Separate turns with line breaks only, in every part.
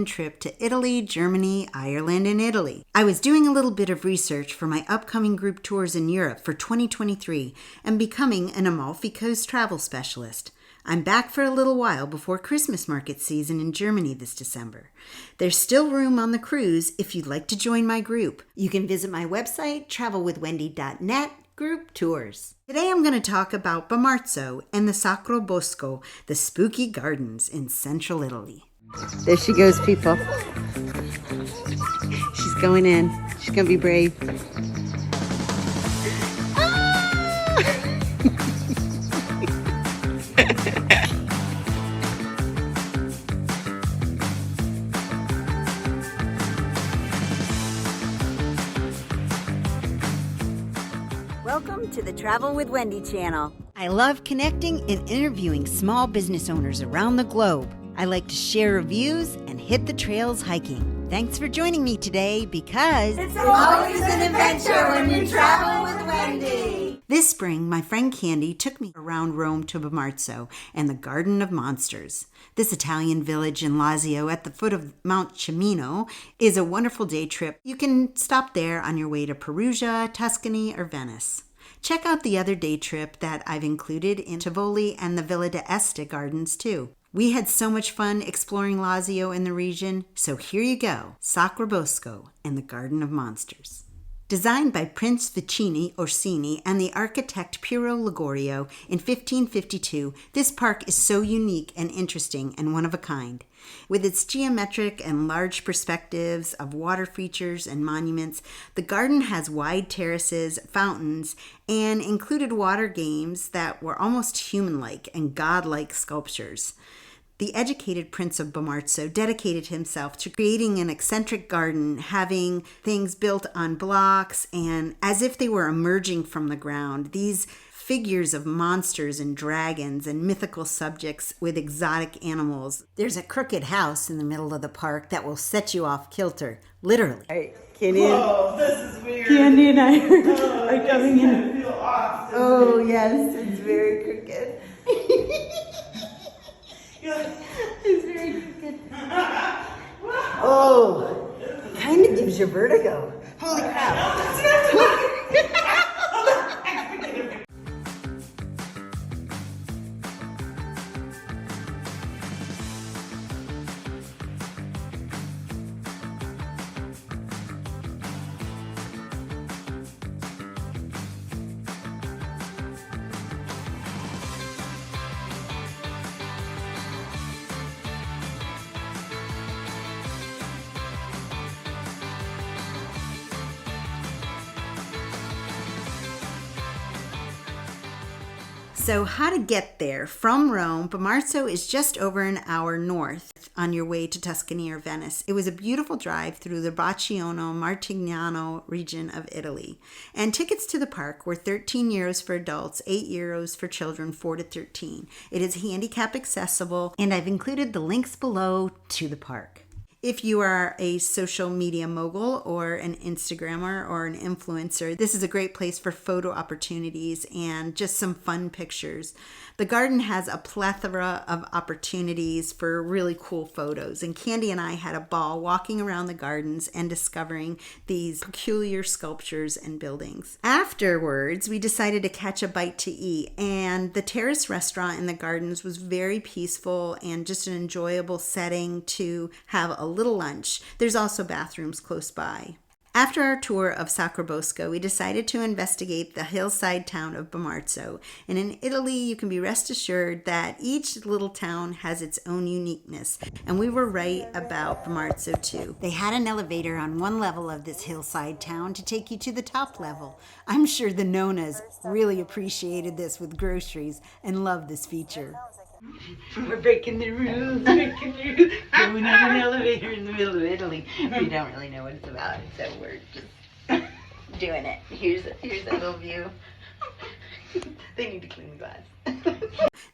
weekend trip to Italy, Germany, Ireland, and Italy. I was doing a little bit of research for my upcoming group tours in Europe for 2023 and becoming an Amalfi Coast travel specialist. I'm back for a little while before Christmas market season in Germany this December. There's still room on the cruise if you'd like to join my group. You can visit my website, travelwithwendy.net, group tours. Today I'm going to talk about Bomarzo and the Sacro Bosco, the spooky gardens in central Italy. There she goes, people. She's going in. She's going to be brave. Welcome to the Travel with Wendy channel. I love connecting and interviewing small business owners around the globe. I like to share reviews and hit the trails hiking. Thanks for joining me today because it's always an adventure when you travel with Wendy. This spring, my friend Candy took me around Rome to Bomarzo and the Garden of Monsters. This Italian village in Lazio at the foot of Mount Cimino is a wonderful day trip. You can stop there on your way to Perugia, Tuscany, or Venice. Check out the other day trip that I've included in Tivoli and the Villa d'Este gardens too. We had so much fun exploring Lazio in the region, so here you go, Sacro Bosco and the Garden of Monsters. Designed by Prince Vicini Orsini and the architect Piero Ligorio in 1552, this park is so unique and interesting and one of a kind. With its geometric and large perspectives of water features and monuments, the garden has wide terraces, fountains, and included water games that were almost human-like and godlike sculptures. The educated Prince of Bomarzo dedicated himself to creating an eccentric garden, having things built on blocks and as if they were emerging from the ground. These figures of monsters and dragons and mythical subjects with exotic animals. There's a crooked house in the middle of the park that will set you off kilter, literally. All right, Candy.
Whoa, this is weird.
Candy and I are coming in.
I feel off.
Oh, yes, it's very crooked. It's very crooked. Oh, kind of gives you vertigo. Holy crap. So how to get there? From Rome, Bomarzo is just over an hour north on your way to Tuscany or Venice. It was a beautiful drive through the Bacciano Martignano region of Italy. And tickets to the park were 13 euros for adults, 8 euros for children 4 to 13. It is handicap accessible, and I've included the links below to the park. If you are a social media mogul or an Instagrammer or an influencer, this is a great place for photo opportunities and just some fun pictures. The garden has a plethora of opportunities for really cool photos, and Candy and I had a ball walking around the gardens and discovering these peculiar sculptures and buildings. Afterwards, we decided to catch a bite to eat, and the Terrace Restaurant in the gardens was very peaceful and just an enjoyable setting to have a little lunch. There's also bathrooms close by. After our tour of Sacro Bosco, we decided to investigate the hillside town of Bomarzo. And in Italy, you can be rest assured that each little town has its own uniqueness. And we were right about Bomarzo too. They had an elevator on one level of this hillside town to take you to the top level. I'm sure the Nonas really appreciated this with groceries and loved this feature.
We're breaking the rules, going on an elevator in the middle of Italy. We don't really know what it's about, so we're just doing it. Here's a little view. They need to clean the glass.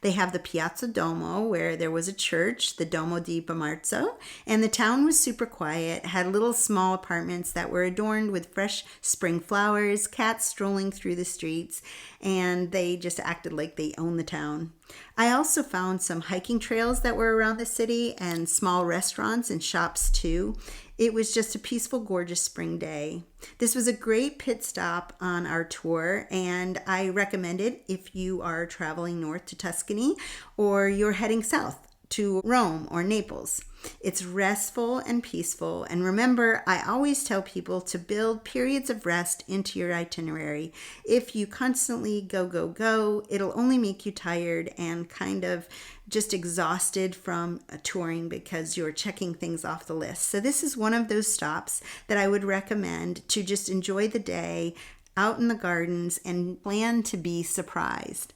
They have the Piazza Duomo, where there was a church, the Duomo di Bomarzo, and the town was super quiet, had little small apartments that were adorned with fresh spring flowers, cats strolling through the streets, and they just acted like they owned the town. I also found some hiking trails that were around the city and small restaurants and shops too. It was just a peaceful, gorgeous spring day. This was a great pit stop on our tour, and I recommend it if you are traveling north to Tuscany or you're heading south to Rome or Naples. It's restful and peaceful, and remember, I always tell people to build periods of rest into your itinerary. If you constantly go, it'll only make you tired and kind of just exhausted from touring because you're checking things off the list. So this is one of those stops that I would recommend to just enjoy the day out in the gardens and plan to be surprised.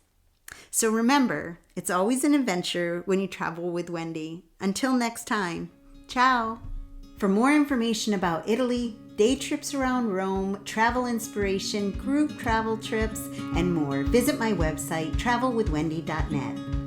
So remember, it's always an adventure when you travel with Wendy. Until next time, ciao! For more information about Italy, day trips around Rome, travel inspiration, group travel trips, and more, visit my website, travelwithwendy.net.